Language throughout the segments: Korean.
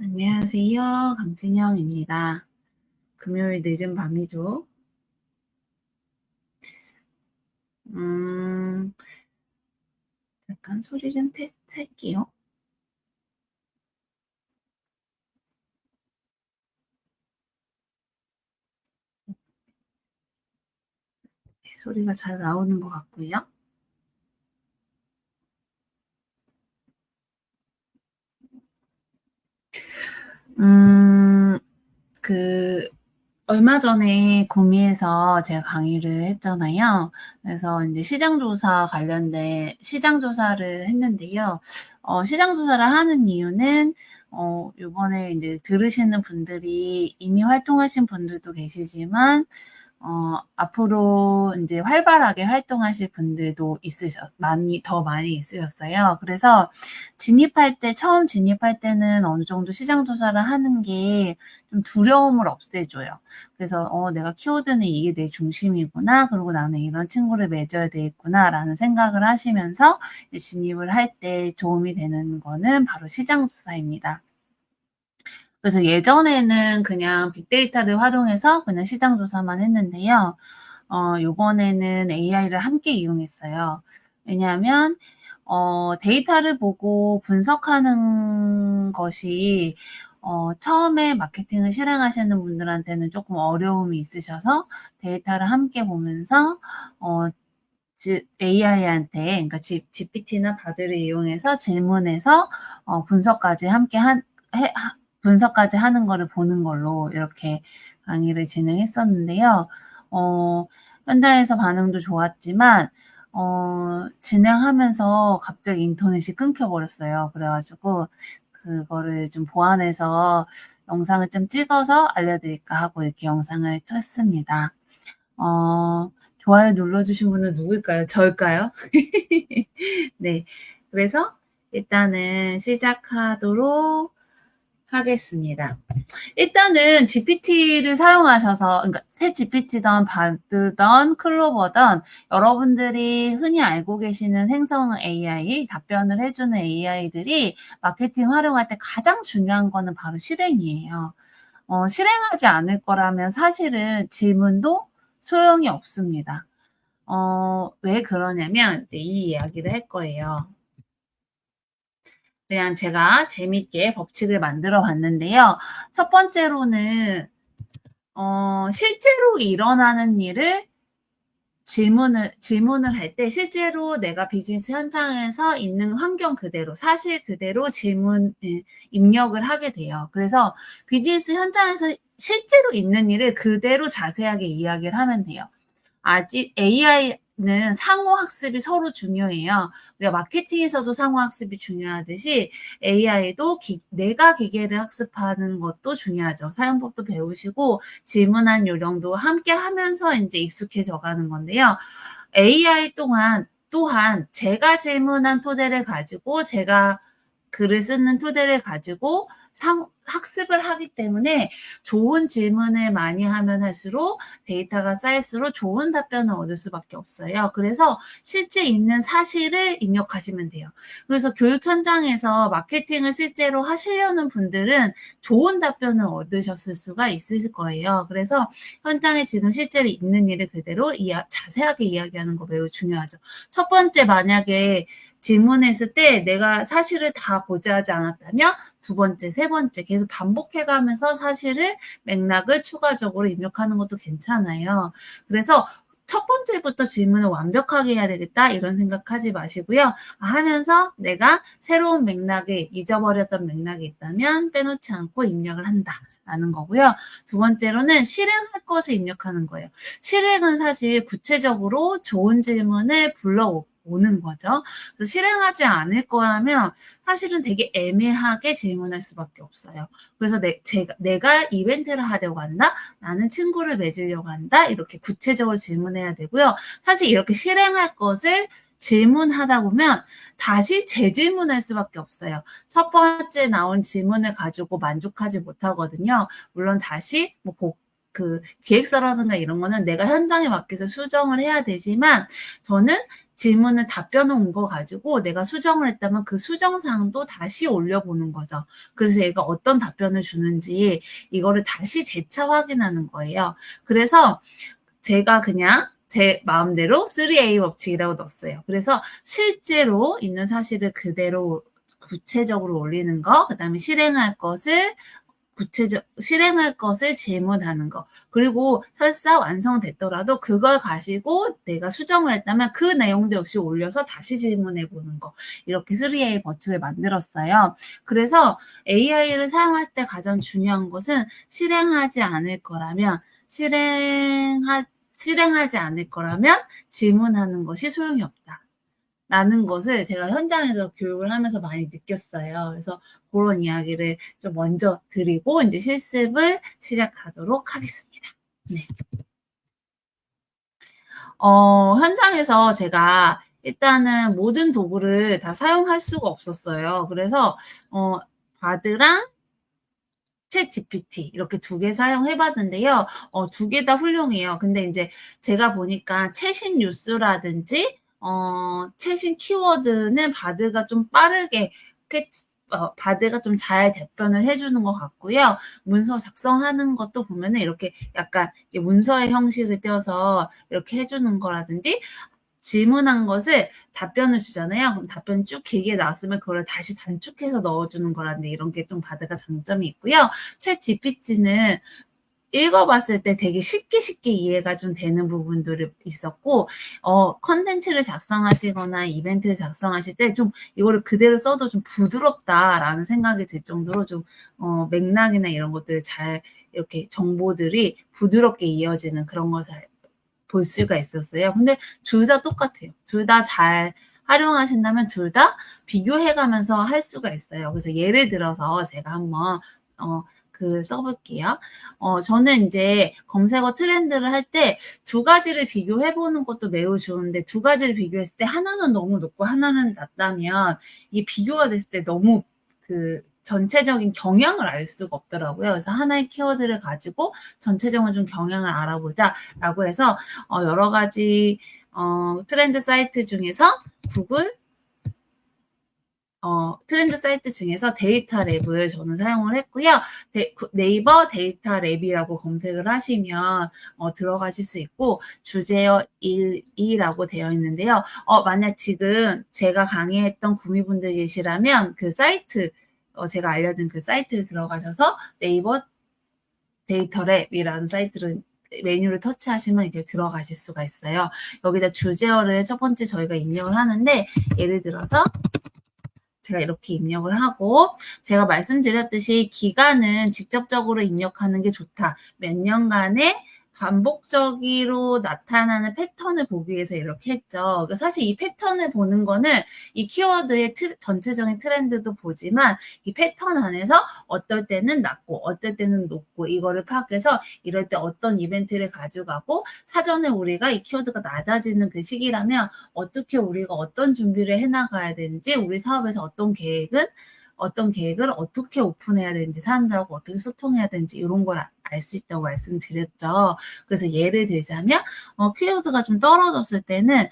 안녕하세요. 강진영입니다. 금요일 늦은 밤이죠. 음, 잠깐 소리 좀 테스트 할게요. 네, 소리가 잘 나오는 것 같고요. 음, 그, 얼마 전에 구미에서 제가 강의를 했잖아요. 그래서 이제 시장조사 관련된 시장조사를 했는데요. 시장조사를 하는 이유는, 요번에 이제 들으시는 분들이 이미 활동하신 분들도 계시지만, 앞으로 이제 활발하게 활동하실 분들도 더 많이 있으셨어요. 그래서 처음 진입할 때는 어느 정도 시장 조사를 하는 게 좀 두려움을 없애줘요. 그래서, 내가 키워드는 이게 내 중심이구나. 그리고 나는 이런 친구를 맺어야 되겠구나. 라는 생각을 하시면서 진입을 할 때 도움이 되는 거는 바로 시장 조사입니다. 그래서 예전에는 그냥 빅데이터를 활용해서 그냥 시장 조사만 했는데요. 요번에는 AI를 함께 이용했어요. 왜냐하면, 데이터를 보고 분석하는 것이, 처음에 마케팅을 실행하시는 분들한테는 조금 어려움이 있으셔서 데이터를 함께 보면서, 어, AI한테, 그러니까 GPT나 바드를 이용해서 질문해서, 분석까지 분석까지 하는 거를 보는 걸로 이렇게 강의를 진행했었는데요. 어, 현장에서 반응도 좋았지만, 진행하면서 갑자기 인터넷이 끊겨버렸어요. 그래가지고, 그거를 좀 보완해서 영상을 좀 찍어서 알려드릴까 하고 이렇게 영상을 쳤습니다. 좋아요 눌러주신 분은 누구일까요? 저일까요? 네. 그래서 일단은 시작하도록 하겠습니다. 일단은 GPT를 사용하셔서, 그러니까 새 GPT든 바드든 클로버든 여러분들이 흔히 알고 계시는 생성 AI, 답변을 해주는 AI들이 마케팅 활용할 때 가장 중요한 거는 바로 실행이에요. 실행하지 않을 거라면 사실은 질문도 소용이 없습니다. 왜 그러냐면 이제 이 이야기를 할 거예요. 그냥 제가 재밌게 법칙을 만들어 봤는데요. 첫 번째로는 실제로 일어나는 일을 질문을 할 때 실제로 내가 비즈니스 현장에서 있는 환경 그대로, 사실 그대로 입력을 하게 돼요. 그래서 비즈니스 현장에서 실제로 있는 일을 그대로 자세하게 이야기를 하면 돼요. 아직 AI는 상호 학습이 서로 중요해요. 우리가 마케팅에서도 상호 학습이 중요하듯이 AI도 내가 기계를 학습하는 것도 중요하죠. 사용법도 배우시고 질문한 요령도 함께 하면서 이제 익숙해져 가는 건데요. AI 또한 제가 질문한 토대를 가지고 제가 글을 쓰는 토대를 가지고 학습을 하기 때문에 좋은 질문을 많이 하면 할수록 데이터가 쌓일수록 좋은 답변을 얻을 수밖에 없어요. 그래서 실제 있는 사실을 입력하시면 돼요. 그래서 교육 현장에서 마케팅을 실제로 하시려는 분들은 좋은 답변을 얻으셨을 수가 있을 거예요. 그래서 현장에 지금 실제로 있는 일을 그대로 자세하게 이야기하는 거 매우 중요하죠. 첫 번째, 만약에 질문했을 때 내가 사실을 다 고지하지 않았다면 두 번째, 세 번째 계속 반복해가면서 사실을 맥락을 추가적으로 입력하는 것도 괜찮아요. 그래서 첫 번째부터 질문을 완벽하게 해야 되겠다 이런 생각하지 마시고요. 하면서 내가 새로운 맥락에 잊어버렸던 맥락이 있다면 빼놓지 않고 입력을 한다. 라는 거고요. 두 번째로는 실행할 것을 입력하는 거예요. 실행은 사실 구체적으로 좋은 질문을 불러오는 거죠. 그래서 실행하지 않을 거라면 사실은 되게 애매하게 질문할 수밖에 없어요. 그래서 내가 이벤트를 하려고 한다? 나는 친구를 맺으려고 한다? 이렇게 구체적으로 질문해야 되고요. 사실 이렇게 실행할 것을 질문하다 보면 다시 재질문할 수밖에 없어요. 첫 번째 나온 질문을 가지고 만족하지 못하거든요. 물론 다시 기획서라든가 이런 거는 내가 현장에 맡겨서 수정을 해야 되지만 저는 질문을 답변을 온 거 가지고 내가 수정을 했다면 그 수정사항도 다시 올려보는 거죠. 그래서 얘가 어떤 답변을 주는지 이거를 다시 재차 확인하는 거예요. 그래서 제가 그냥 제 마음대로 3A 법칙이라고 넣었어요. 그래서 실제로 있는 사실을 그대로 구체적으로 올리는 거, 그 다음에 실행할 것을 질문하는 거. 그리고 설사 완성됐더라도 그걸 가지고 내가 수정을 했다면 그 내용도 역시 올려서 다시 질문해 보는 거. 이렇게 3A 버튼을 만들었어요. 그래서 AI를 사용할 때 가장 중요한 것은 실행하지 않을 거라면 질문하는 것이 소용이 없다. 라는 것을 제가 현장에서 교육을 하면서 많이 느꼈어요. 그래서 그런 이야기를 좀 먼저 드리고 이제 실습을 시작하도록 하겠습니다. 네. 현장에서 제가 일단은 모든 도구를 다 사용할 수가 없었어요. 그래서 바드랑 챗 GPT 이렇게 2개 사용해봤는데요. 2개 다 훌륭해요. 근데 이제 제가 보니까 최신 뉴스라든지 최신 키워드는 바드가 좀 빠르게 바드가 좀 잘 답변을 해주는 것 같고요. 문서 작성하는 것도 보면은 이렇게 약간 문서의 형식을 띄어서 이렇게 해주는 거라든지 질문한 것을 답변을 주잖아요. 그럼 답변 쭉 길게 나왔으면 그걸 다시 단축해서 넣어주는 거라는데 이런 게 좀 바드가 장점이 있고요. 챗 GPT는 읽어봤을 때 되게 쉽게 이해가 좀 되는 부분들이 있었고, 컨텐츠를 작성하시거나 이벤트를 작성하실 때 좀 이거를 그대로 써도 좀 부드럽다라는 생각이 들 정도로 좀, 맥락이나 이런 것들을 잘 이렇게 정보들이 부드럽게 이어지는 그런 것을 볼 수가 있었어요. 근데 둘 다 똑같아요. 둘 다 잘 활용하신다면 둘 다 비교해가면서 할 수가 있어요. 그래서 예를 들어서 제가 한번 글을 써볼게요. 저는 이제 검색어 트렌드를 할 때 2가지를 비교해보는 것도 매우 좋은데 2가지를 비교했을 때 하나는 너무 높고 하나는 낮다면 이게 비교가 됐을 때 너무 전체적인 경향을 알 수가 없더라고요. 그래서 하나의 키워드를 가지고 전체적으로 좀 경향을 알아보자라고 해서 여러 가지 트렌드 사이트 중에서 트렌드 사이트 중에서 데이터 랩을 저는 사용을 했고요. 네이버 데이터 랩이라고 검색을 하시면 들어가실 수 있고 주제어 1이라고 되어 있는데요. 만약 지금 제가 강의했던 구미분들 계시라면 그 사이트 제가 알려준 그 사이트를 들어가셔서 네이버 데이터 랩이라는 사이트를 메뉴를 터치하시면 이렇게 들어가실 수가 있어요. 여기다 주제어를 첫 번째 저희가 입력을 하는데 예를 들어서 제가 이렇게 입력을 하고 제가 말씀드렸듯이 기간은 직접적으로 입력하는 게 좋다. 몇 년간의 반복적으로 나타나는 패턴을 보기 위해서 이렇게 했죠. 사실 이 패턴을 보는 거는 이 키워드의 전체적인 트렌드도 보지만 이 패턴 안에서 어떨 때는 낮고 어떨 때는 높고 이거를 파악해서 이럴 때 어떤 이벤트를 가져가고 사전에 우리가 이 키워드가 낮아지는 그 시기라면 어떻게 우리가 어떤 준비를 해나가야 되는지 우리 사업에서 어떤 계획을 어떻게 오픈해야 되는지 사람들하고 어떻게 소통해야 되는지 이런 걸 알 수 있다고 말씀드렸죠. 그래서 예를 들자면 키워드가 좀 떨어졌을 때는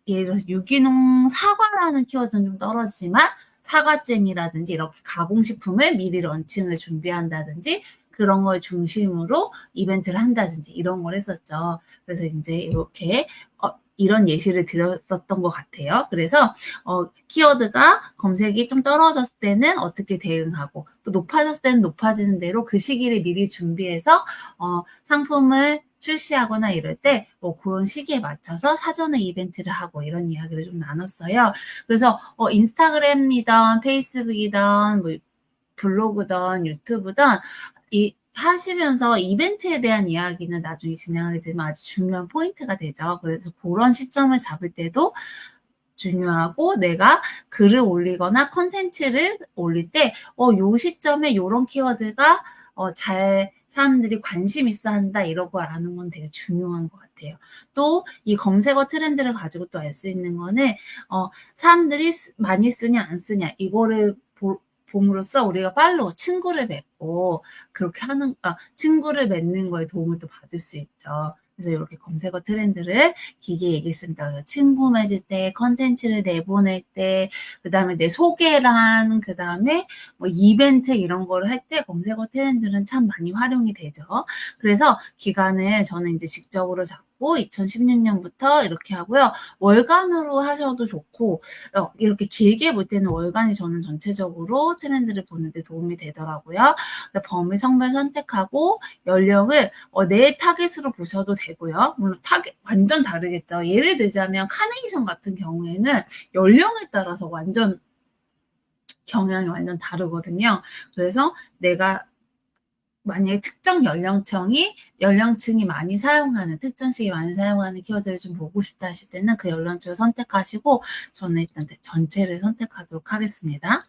예를 들어서 유기농 사과라는 키워드는 좀 떨어지지만 사과잼이라든지 이렇게 가공식품을 미리 런칭을 준비한다든지 그런 걸 중심으로 이벤트를 한다든지 이런 걸 했었죠. 그래서 이제 이렇게 이런 예시를 드렸었던 것 같아요. 그래서 키워드가 검색이 좀 떨어졌을 때는 어떻게 대응하고 또 높아졌을 때는 높아지는 대로 그 시기를 미리 준비해서 상품을 출시하거나 이럴 때 그런 시기에 맞춰서 사전에 이벤트를 하고 이런 이야기를 좀 나눴어요. 그래서 인스타그램이든 페이스북이든 뭐 블로그든 유튜브든 하시면서 이벤트에 대한 이야기는 나중에 진행하게 되면 아주 중요한 포인트가 되죠. 그래서 그런 시점을 잡을 때도 중요하고 내가 글을 올리거나 콘텐츠를 올릴 때 요 시점에 이런 키워드가 잘 사람들이 관심 있어 한다 이런 걸 아는 건 되게 중요한 것 같아요. 또 이 검색어 트렌드를 가지고 또 알 수 있는 거는 사람들이 많이 쓰냐 안 쓰냐 이거를 봄으로써 우리가 친구를 맺고 그렇게 친구를 맺는 거에 도움을 또 받을 수 있죠. 그래서 이렇게 검색어 트렌드를 길게 얘기했습니다. 그래서 친구 맺을 때, 컨텐츠를 내보낼 때, 그 다음에 내 소개란, 그 다음에 뭐 이벤트 이런 거를 할 때 검색어 트렌드는 참 많이 활용이 되죠. 그래서 기간을 저는 이제 직접으로 잡고 2016년부터 이렇게 하고요. 월간으로 하셔도 좋고, 이렇게 길게 볼 때는 월간이 저는 전체적으로 트렌드를 보는데 도움이 되더라고요. 범위 성별 선택하고 연령을 내 타겟으로 보셔도 되고요. 물론 타겟 완전 다르겠죠. 예를 들자면 카네이션 같은 경우에는 연령에 따라서 완전 경향이 완전 다르거든요. 그래서 내가 만약에 특정 연령층이 많이 사용하는, 특정 시기에 많이 사용하는 키워드를 좀 보고 싶다 하실 때는 그 연령층을 선택하시고, 저는 일단 전체를 선택하도록 하겠습니다.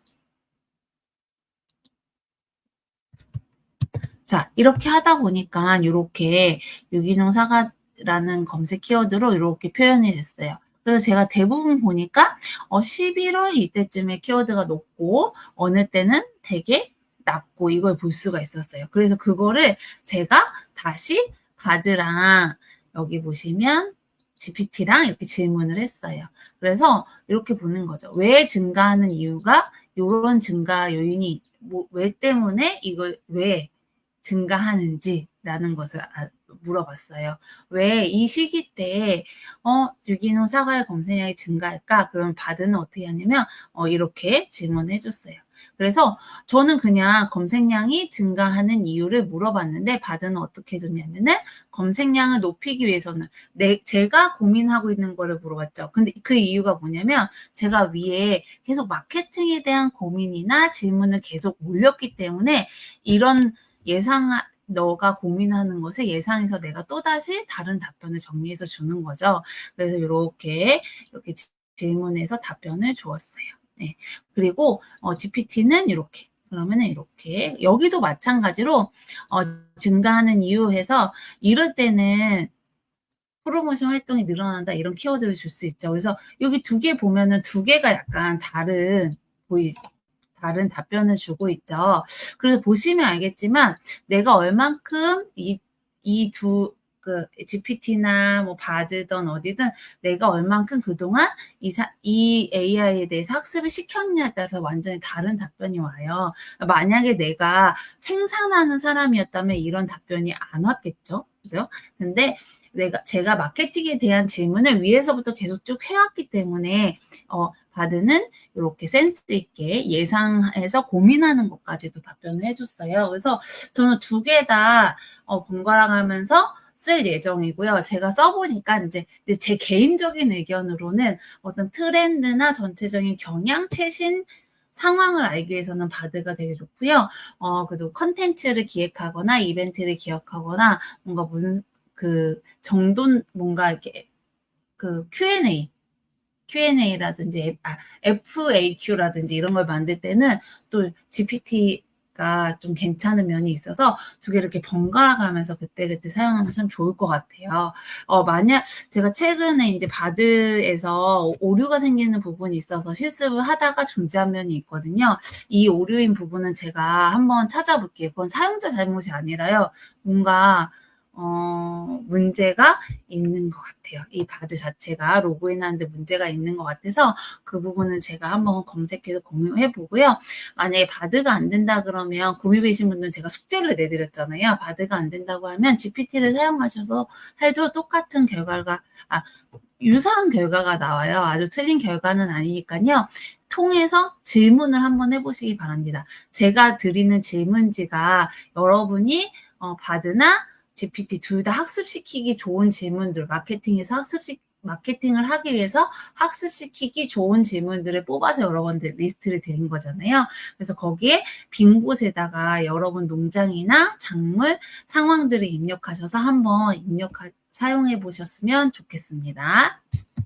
자, 이렇게 하다 보니까 이렇게 유기농 사과라는 검색 키워드로 이렇게 표현이 됐어요. 그래서 제가 대부분 보니까 11월 이때쯤에 키워드가 높고 어느 때는 되게 낮고 이걸 볼 수가 있었어요. 그래서 그거를 제가 다시 바드랑 여기 보시면 GPT랑 이렇게 질문을 했어요. 그래서 이렇게 보는 거죠. 왜 증가하는 이유가 이런 증가 요인이 왜 때문에 이걸 왜 증가하는지라는 것을 물어봤어요. 왜 이 시기 때 유기농 사과의 검색량이 증가할까? 그럼 바드는 어떻게 하냐면 이렇게 질문해 줬어요. 그래서 저는 그냥 검색량이 증가하는 이유를 물어봤는데 바드는 어떻게 해줬냐면은 검색량을 높이기 위해서는 제가 고민하고 있는 거를 물어봤죠. 근데 그 이유가 뭐냐면 제가 위에 계속 마케팅에 대한 고민이나 질문을 계속 올렸기 때문에 이런 너가 고민하는 것을 예상해서 내가 또다시 다른 답변을 정리해서 주는 거죠. 그래서 이렇게 질문해서 답변을 주었어요. 네. 그리고 GPT는 이렇게. 그러면은 이렇게 여기도 마찬가지로 증가하는 이유 해서 이럴 때는 프로모션 활동이 늘어난다 이런 키워드를 줄 수 있죠. 그래서 여기 두 개 보면은 두 개가 약간 다른 답변을 주고 있죠. 그래서 보시면 알겠지만 내가 얼만큼 GPT나 뭐 바드든 어디든 내가 얼만큼 그동안 이 AI에 대해서 학습을 시켰냐에 따라서 완전히 다른 답변이 와요. 만약에 내가 생산하는 사람이었다면 이런 답변이 안 왔겠죠. 그죠? 근데 제가 마케팅에 대한 질문을 위에서부터 계속 쭉 해왔기 때문에 바드는 이렇게 센스 있게 예상해서 고민하는 것까지도 답변을 해줬어요. 그래서 저는 두 개 다 번갈아가면서 쓸 예정이고요. 제가 써보니까 이제 제 개인적인 의견으로는 어떤 트렌드나 전체적인 경향, 최신 상황을 알기 위해서는 바드가 되게 좋고요. 그래도 컨텐츠를 기획하거나 이벤트를 기획하거나 뭔가 뭔가 이렇게 Q&A라든지 FAQ라든지 이런 걸 만들 때는 또 GPT가 좀 괜찮은 면이 있어서 두 개 이렇게 번갈아 가면서 그때그때 사용하면 참 좋을 것 같아요. 만약 제가 최근에 이제 바드에서 오류가 생기는 부분이 있어서 실습을 하다가 중지한 면이 있거든요. 이 오류인 부분은 제가 한번 찾아볼게요. 그건 사용자 잘못이 아니라요. 뭔가 문제가 있는 것 같아요. 이 바드 자체가 로그인하는데 문제가 있는 것 같아서 그 부분은 제가 한번 검색해서 공유해 보고요. 만약에 바드가 안 된다 그러면 구매되신 분들은 제가 숙제를 내드렸잖아요. 바드가 안 된다고 하면 GPT를 사용하셔서 해도 똑같은 유사한 결과가 나와요. 아주 틀린 결과는 아니니까요. 통해서 질문을 한번 해보시기 바랍니다. 제가 드리는 질문지가 여러분이 바드나 GPT 둘 다 학습시키기 좋은 질문들, 마케팅을 하기 위해서 학습시키기 좋은 질문들을 뽑아서 여러분들 리스트를 드린 거잖아요. 그래서 거기에 빈 곳에다가 여러분 농장이나 작물 상황들을 입력하셔서 한번 사용해 보셨으면 좋겠습니다.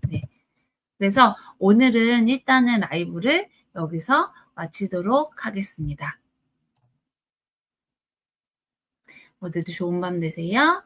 네. 그래서 오늘은 일단은 라이브를 여기서 마치도록 하겠습니다. 모두도 좋은 밤 되세요.